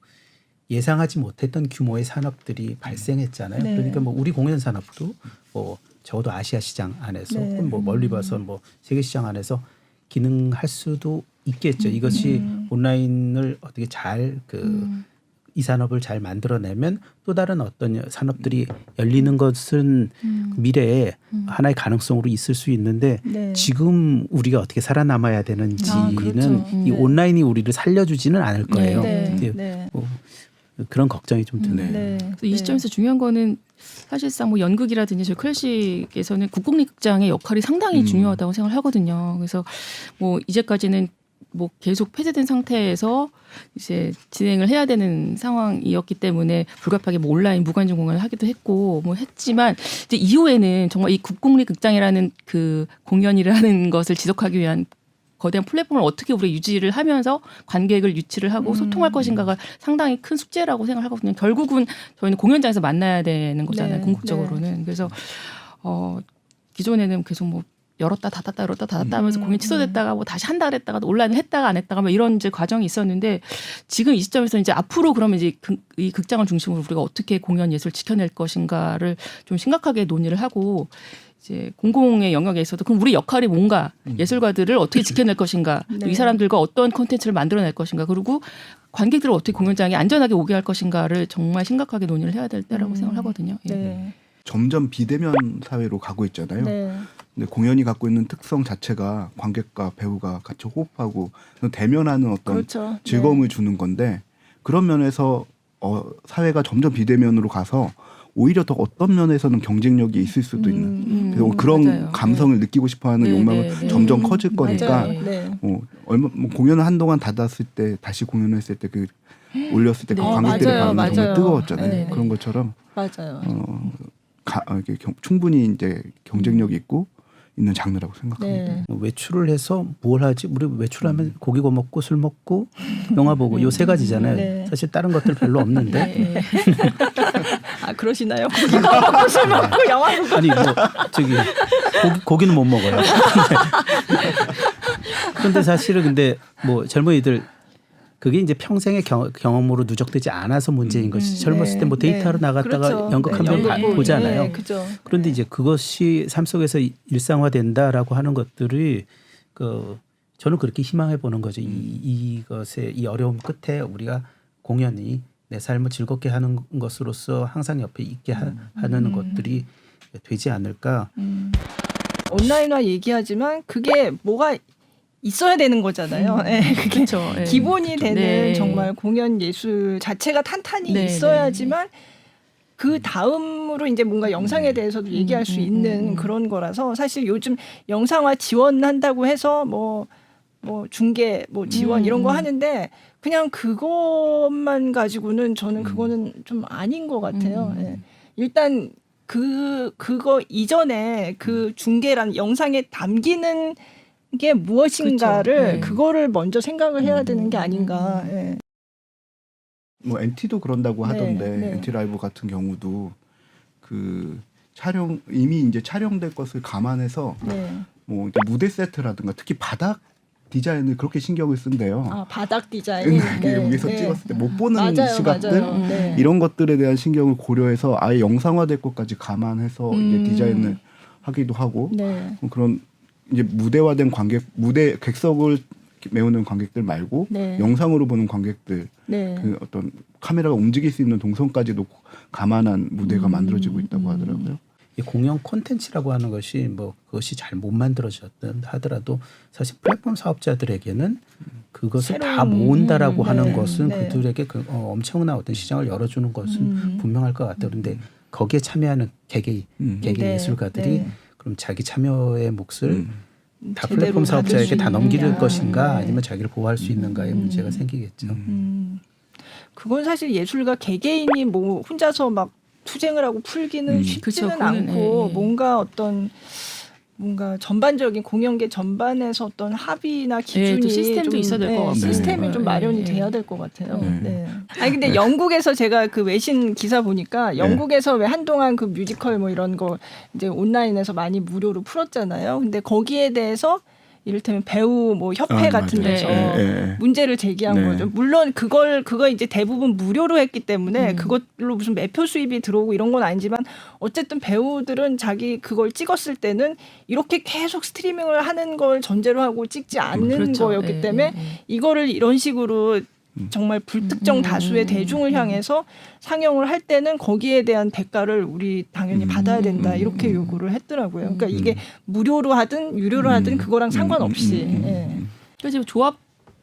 예상하지 못했던 규모의 산업들이 발생했잖아요. 네. 그러니까 뭐 우리 공연 산업도 뭐 적어도 아시아 시장 안에서 네. 혹은 뭐 멀리 봐서 뭐 세계 시장 안에서 기능할 수도 있겠죠. 이것이 온라인을 어떻게 잘 이 산업을 잘 만들어내면 또 다른 어떤 산업들이 열리는 것은 미래에 하나의 가능성으로 있을 수 있는데 네. 지금 우리가 어떻게 살아남아야 되는지는 그렇죠. 이 온라인이 우리를 살려주지는 않을 거예요. 네. 이제 네. 뭐 그런 걱정이 좀 드네요. 네. 그래서 이 시점에서 중요한 거는 사실상 뭐 연극이라든지 저희 클래식에서는 국공립극장의 역할이 상당히 중요하다고 생각을 하거든요. 그래서 뭐 이제까지는 뭐 계속 폐쇄된 상태에서 이제 진행을 해야 되는 상황이었기 때문에 불가피하게 뭐 온라인 무관중 공연을 하기도 했고 뭐 했지만 이제 이후에는 정말 이 국공립극장이라는 그 공연이를 하는 것을 지속하기 위한 거대한 플랫폼을 어떻게 우리가 유지를 하면서 관객을 유치를 하고 소통할 것인가가 상당히 큰 숙제라고 생각하거든요. 결국은 저희는 공연장에서 만나야 되는 거잖아요. 네, 궁극적으로는. 그래서 기존에는 계속 뭐 열었다 닫았다 열었다 닫았다 하면서 공연 취소됐다가 뭐 다시 한다 그랬다가 온라인 했다가 안 했다가 뭐 이런 이제 과정이 있었는데 지금 이 시점에서 이제 앞으로 그러면 이제 이 극장을 중심으로 우리가 어떻게 공연 예술을 지켜낼 것인가를 좀 심각하게 논의를 하고 이제 공공의 영역에 있어도 그럼 우리 역할이 뭔가 예술가들을 어떻게 지켜낼 것인가 네. 또 이 사람들과 어떤 콘텐츠를 만들어낼 것인가 그리고 관객들을 어떻게 공연장에 안전하게 오게 할 것인가를 정말 심각하게 논의를 해야 될 때라고 생각을 하거든요. 예. 네. 점점 비대면 사회로 가고 있잖아요. 네. 근데 공연이 갖고 있는 특성 자체가 관객과 배우가 같이 호흡하고 대면하는 어떤 그렇죠. 즐거움을 주는 건데 그런 면에서 사회가 점점 비대면으로 가서 오히려 더 어떤 면에서는 경쟁력이 있을 수도 있는 그래서 그런 맞아요. 감성을 느끼고 싶어하는 네, 욕망은 네, 네. 점점 커질 거니까 맞아요. 네. 공연을 한동안 닫았을 때 다시 공연을 했을 때 그 올렸을 때 그 네. 관객들의 맞아요, 반응이 정말 맞아요. 뜨거웠잖아요. 네. 그런 것처럼 맞아요. 이렇게 충분히 이제 경쟁력이 있고 있는 장르라고 생각합니다. 네. 외출을 해서 뭘 하지? 우리 외출하면 고기 구워 먹고 술 먹고 영화 보고 요 세 가지잖아요. 네. 사실 다른 것들 별로 없는데 네. 아 그러시나요? 고기 먹고 술 먹고 영화 보고 아니 뭐 저기 고기는 못 먹어요. 그런데 사실은 근데 뭐 젊은이들 그게 이제 평생의 경험으로 누적되지 않아서 문제인 것이 젊었을 때 뭐 데이트하러 나갔다가 그렇죠. 연극하면 연극 보잖아요. 네, 그죠. 그런데 이제 그것이 삶 속에서 일상화된다라고 하는 것들이 저는 그렇게 희망해 보는 거죠. 이것의 이 어려움 끝에 우리가 공연이 내 삶을 즐겁게 하는 것으로서 항상 옆에 있게 하는 것들이 되지 않을까. 온라인화 얘기하지만 그게 뭐가 있어야 되는 거잖아요. 네, 그게 그렇죠. 예. 기본이 되는 네. 정말 공연 예술 자체가 탄탄히 네, 있어야지만 그 다음으로 이제 뭔가 영상에 대해서도 얘기할 수 있는 그런 거라서 사실 요즘 영상화 지원한다고 해서 뭐 중계 뭐 지원 이런 거 하는데 그냥 그것만 가지고는 저는 그거는 좀 아닌 것 같아요. 예. 일단 그거 이전에 그 중계란 영상에 담기는 게 무엇인가를 그렇죠. 네. 그거를 먼저 생각을 해야 되는 게 아닌가. 예. 뭐 NT도 그런다고 하던데 네. NT 라이브 같은 경우도 그 이미 이제 촬영될 것을 감안해서 네. 뭐 이제 무대 세트라든가 특히 바닥 디자인을 그렇게 신경을 쓴대요. 아 바닥 디자인. 그게 위에서 찍었을 때 못 보는 맞아요, 시각들 맞아요. 네. 이런 것들에 대한 신경을 고려해서 아예 영상화될 것까지 감안해서 이제 디자인을 하기도 하고 네. 그런 이제 무대화된 무대 객석을 메우는 관객들 말고 네. 영상으로 보는 관객들 네. 그 어떤 카메라가 움직일 수 있는 동선까지도 감안한 무대가 만들어지고 있다고 하더라고요. 이 공연 콘텐츠라고 하는 것이 뭐 그것이 잘 못 만들어졌든 하더라도 사실 플랫폼 사업자들에게는 그것을 다 모은다라고 하는 것은 네. 그들에게 엄청난 어떤 시장을 열어주는 것은 분명할 것 같아요. 그런데 거기에 참여하는 개개인 네. 예술가들이 네. 그럼 자기 참여의 몫을 다 제대로 플랫폼 사업자에게 받을 다 수 넘길 있느냐. 것인가 네. 아니면 자기를 보호할 수 있는가의 문제가 생기겠죠. 그건 사실 예술가 개개인이 뭐 혼자서 막 투쟁을 하고 풀기는 쉽지는 그쵸, 그거는, 않고 예. 뭔가 전반적인 공연계 전반에서 어떤 합의나 예, 기준이 또 시스템도 좀, 있어야 될 것 같고. 시스템이 좀 예, 마련이 예. 돼야 될 것 같아요. 네. 네. 아니 근데 영국에서 제가 그 외신 기사 보니까 영국에서 왜 한동안 그 뮤지컬 뭐 이런 거 이제 온라인에서 많이 무료로 풀었잖아요. 근데 거기에 대해서 이를테면 배우 뭐 협회 같은 맞아요. 데서 예. 문제를 제기한 네. 거죠. 물론 그거 이제 대부분 무료로 했기 때문에 그걸로 무슨 매표 수입이 들어오고 이런 건 아니지만 어쨌든 배우들은 자기 그걸 찍었을 때는 이렇게 계속 스트리밍을 하는 걸 전제로 하고 찍지 않는 그렇죠. 거였기 예, 때문에 예, 예. 이거를 이런 식으로 정말 불특정 다수의 대중을 향해서 상영을 할 때는 거기에 대한 대가를 우리 당연히 받아야 된다 이렇게 요구를 했더라고요. 그러니까 이게 무료로 하든 유료로 하든 그거랑 상관없이. 예. 그래서 지금 조합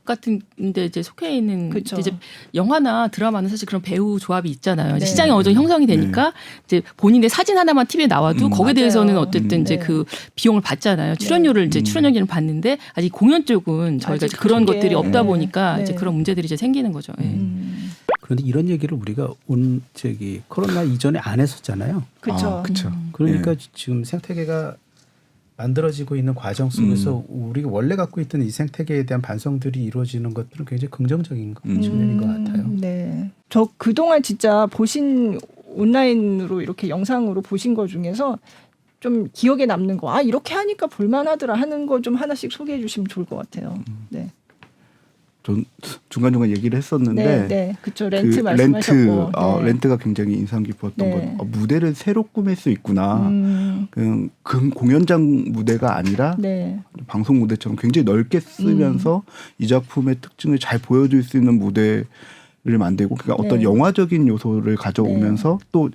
같은데 이제 속해 있는 그쵸. 이제 영화나 드라마는 사실 그런 배우 조합이 있잖아요. 이제 네. 시장이 어느 정도 형성이 되니까 이제 본인의 사진 하나만 TV에 나와도 거기에 맞아요. 대해서는 어쨌든 이제 네. 그 비용을 받잖아요. 출연료를 이제 출연료를 받는데 아직 공연 쪽은 저희가 아직 이제 그런 그게, 것들이 없다 보니까 네. 이제 그런 문제들이 이제 생기는 거죠. 예. 그런데 이런 얘기를 우리가 코로나 이전에 안 했었잖아요. 그렇죠. 그렇죠. 그러니까 지금 생태계가 만들어지고 있는 과정 속에서 우리가 원래 갖고 있던 이 생태계에 대한 반성들이 이루어지는 것들은 굉장히 긍정적인 측면인 것 같아요. 네. 저 그동안 진짜 보신 온라인으로 이렇게 영상으로 보신 거 중에서 좀 기억에 남는 거, 아 이렇게 하니까 볼만하더라 하는 거 좀 하나씩 소개해 주시면 좋을 것 같아요. 네. 전 중간중간 얘기를 했었는데 네, 그쵸. 렌트 말씀하셨고. 네. 렌트가 굉장히 인상 깊었던 네. 건 무대를 새로 꾸밀 수 있구나. 그냥 공연장 무대가 아니라 네. 방송 무대처럼 굉장히 넓게 쓰면서 이 작품의 특징을 잘 보여줄 수 있는 무대를 만들고, 그러니까 어떤 네. 영화적인 요소를 가져오면서 또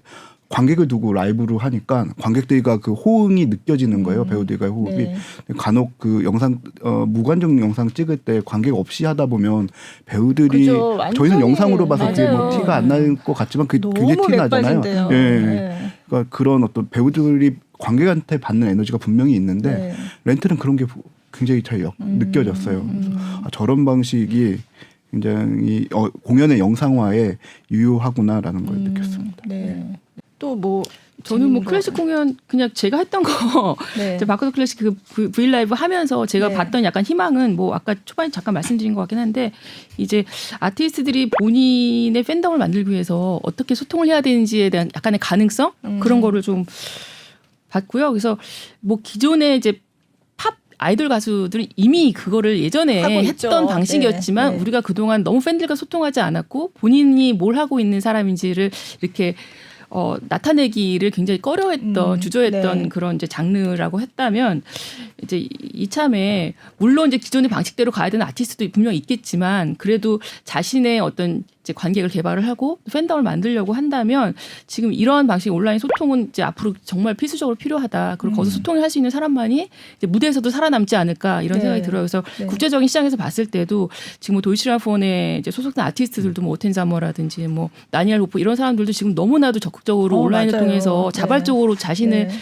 관객을 두고 라이브로 하니까 관객들과 그 호응이 느껴지는 거예요. 배우들과의 호흡이. 네. 간혹 그 영상 무관중 영상 찍을 때 관객 없이 하다 보면 배우들이 그죠. 완전히 저희는 영상으로 봐서 그게 뭐 맞아요. 티가 안 날 것 같지만 그게 너무 굉장히 티 나잖아요. 맥빠진대요. 예. 네. 그러니까 그런 어떤 배우들이 관객한테 받는 에너지가 분명히 있는데 네. 렌트는 그런 게 굉장히 잘 느껴졌어요. 그래서 저런 방식이 굉장히 공연의 영상화에 유효하구나라는 걸 느꼈습니다. 네. 또 뭐 저는 뭐 클래식 공연 그냥 제가 했던 거 네. 이제 마크도 클래식 그 V 라이브 하면서 제가 네. 봤던 약간 희망은 뭐 아까 초반에 잠깐 말씀드린 것 같긴 한데 이제 아티스트들이 본인의 팬덤을 만들기 위해서 어떻게 소통을 해야 되는지에 대한 약간의 가능성 그런 거를 좀 봤고요. 그래서 뭐 기존에 이제 팝 아이돌 가수들이 이미 그거를 예전에 하고 있죠. 했던 방식이었지만 네. 우리가 그동안 너무 팬들과 소통하지 않았고 본인이 뭘 하고 있는 사람인지를 이렇게 나타내기를 굉장히 꺼려했던 주저했던 네. 그런 이제 장르라고 했다면 이제 이참에 물론 이제 기존의 방식대로 가야 되는 아티스트도 분명히 있겠지만 그래도 자신의 어떤 이제 관객을 개발을 하고 팬덤을 만들려고 한다면 지금 이러한 방식의 온라인 소통은 이제 앞으로 정말 필수적으로 필요하다. 그리고 거기서 소통을 할 수 있는 사람만이 이제 무대에서도 살아남지 않을까 이런 네. 생각이 들어요. 그래서 네. 국제적인 시장에서 봤을 때도 지금 뭐 도이치라폰에 이제 소속된 아티스트들도 뭐 오텐자머라든지 뭐 나니엘 호프 이런 사람들도 지금 너무나도 적극적으로 온라인을 맞아요. 통해서 네. 자발적으로 자신을 네.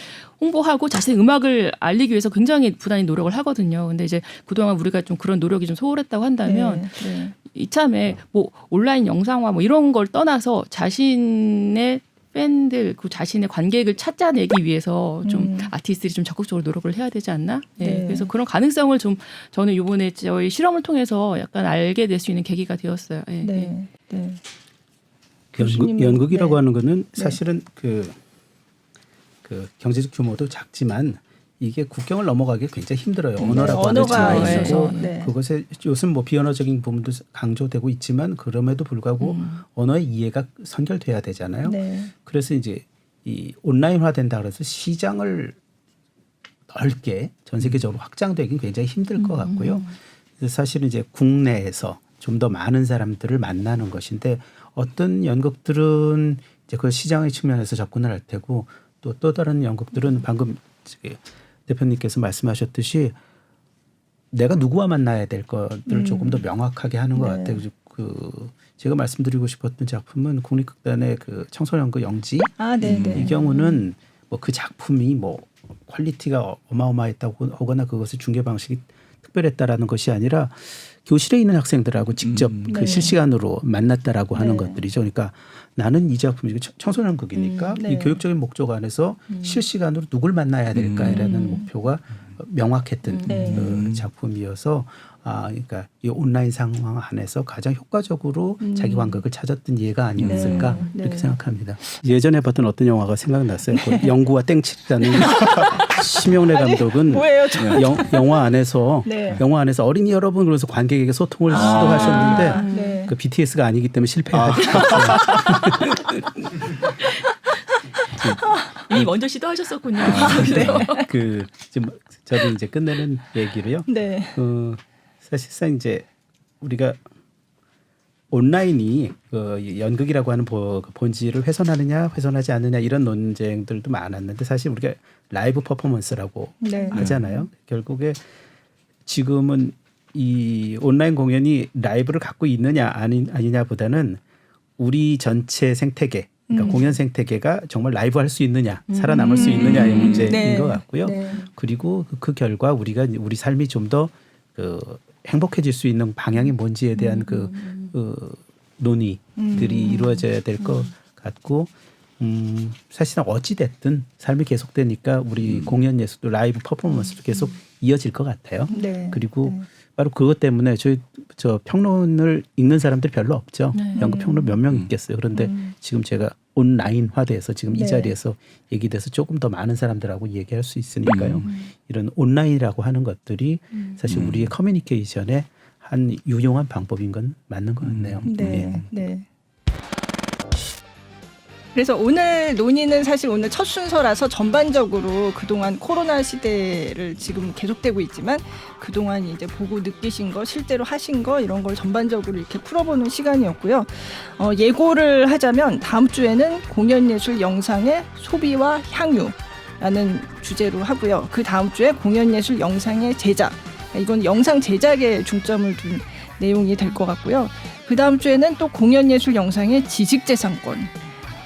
홍보하고 자신의 음악을 알리기 위해서 굉장히 부단히 노력을 하거든요. 근데 이제 그동안 우리가 좀 그런 노력이 좀 소홀했다고 한다면 네. 이참에 뭐 온라인 영상화 뭐 이런 걸 떠나서 자신의 팬들 그 자신의 관객을 찾아내기 위해서 좀 아티스트들이 좀 적극적으로 노력을 해야 되지 않나? 네. 네. 그래서 그런 가능성을 좀 저는 이번에 저희 실험을 통해서 약간 알게 될 수 있는 계기가 되었어요. 네. 네. 네. 교수님은- 연극이라고 네. 하는 거는 사실은 그 경제적 규모도 작지만 이게 국경을 넘어가기 굉장히 힘들어요. 언어라고 하는 언어가 측면이 있어서. 있고 네. 그것에 요즘 뭐 비언어적인 부분도 강조되고 있지만 그럼에도 불구하고 언어의 이해가 선결돼야 되잖아요. 네. 그래서 이제 이 온라인화된다 그래서 시장을 넓게 전 세계적으로 확장되긴 굉장히 힘들 것 같고요. 그래서 사실은 이제 국내에서 좀 더 많은 사람들을 만나는 것인데 어떤 연극들은 이제 그 시장의 측면에서 접근을 할 테고 또 다른 연극들은 방금 대표님께서 말씀하셨듯이 내가 누구와 만나야 될 것들을 조금 더 명확하게 하는 것 네. 같아요. 제가 말씀드리고 싶었던 작품은 국립극단의 그 청소년극 영지 아, 네, 네. 이 경우는 뭐 그 작품이 뭐 퀄리티가 어마어마했다고 하거나 그것의 중계 방식이 특별했다라는 것이 아니라 교실에 있는 학생들하고 직접 네. 실시간으로 만났다라고 하는 네. 것들이죠. 그러니까 나는 이 작품이 청소년극이니까 네. 이 교육적인 목적 안에서 실시간으로 누굴 만나야 될까라는 목표가 명확했던 그 작품이어서 그러니까 이 온라인 상황 안에서 가장 효과적으로 자기 관객을 찾았던 예가 아니었을까 네. 이렇게 생각합니다. 예전에 봤던 어떤 영화가 생각났어요. 그 영구와 땡칠이라는 심영래 감독은 뭐예요? 영화 안에서 네. 영화 안에서 어린이 여러분 그러면서 관객에게 소통을 시도하셨는데 네. 그 BTS가 아니기 때문에 실패하셨죠. 이미 먼저 시도하셨었군요. 그 지금 저도 이제 끝내는 얘기로요. 네. 사실상 이제 우리가 온라인이 그 연극이라고 하는 본질을 훼손하느냐 훼손하지 않느냐 이런 논쟁들도 많았는데 사실 우리가 라이브 퍼포먼스라고 네. 하잖아요. 결국에 지금은 이 온라인 공연이 라이브를 갖고 있느냐 아니냐보다는 우리 전체 생태계 그러니까 공연 생태계가 정말 라이브 할 수 있느냐 살아남을 수 있느냐의 문제인 네. 것 같고요. 네. 그리고 그 결과 우리가 우리 삶이 좀 더 행복해질 수 있는 방향이 뭔지에 대한 논의들이 이루어져야 될 것 같고 사실상 어찌 됐든 삶이 계속되니까 우리 공연 예술도 라이브 퍼포먼스도 계속 이어질 것 같아요. 네. 그리고 바로 그것 때문에 저 평론을 읽는 사람들이 별로 없죠. 네. 연극 평론 몇 명 있겠어요. 그런데 지금 제가 온라인화돼서 지금 이 네. 자리에서 얘기돼서 조금 더 많은 사람들하고 얘기할 수 있으니까요. 이런 온라인이라고 하는 것들이 사실 우리의 커뮤니케이션의 한 유용한 방법인 건 맞는 것 같네요. 네. 예. 네. 그래서 오늘 논의는 사실 오늘 첫 순서라서 전반적으로 그동안 코로나 시대를 지금 계속되고 있지만 그동안 이제 보고 느끼신 거 실제로 하신 거 이런 걸 전반적으로 이렇게 풀어보는 시간이었고요. 예고를 하자면 다음 주에는 공연예술 영상의 소비와 향유라는 주제로 하고요. 그 다음 주에 공연예술 영상의 제작, 이건 영상 제작에 중점을 둔 내용이 될 것 같고요. 그 다음 주에는 또 공연예술 영상의 지식재산권,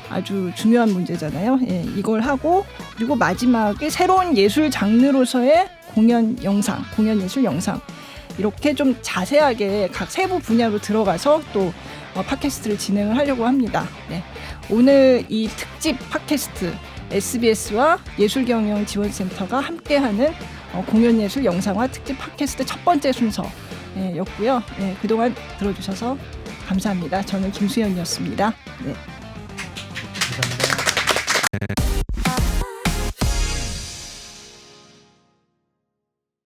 아주 중요한 문제잖아요. 예, 이걸 하고 그리고 마지막에 새로운 예술 장르로서의 공연 예술 영상 이렇게 좀 자세하게 각 세부 분야로 들어가서 또 팟캐스트를 진행을 하려고 합니다. 네. 오늘 이 특집 팟캐스트 SBS와 예술경영지원센터가 함께하는 공연예술 영상화 특집 팟캐스트 첫 번째 순서였고요. 네, 그동안 들어주셔서 감사합니다. 저는 김수연이었습니다. 네.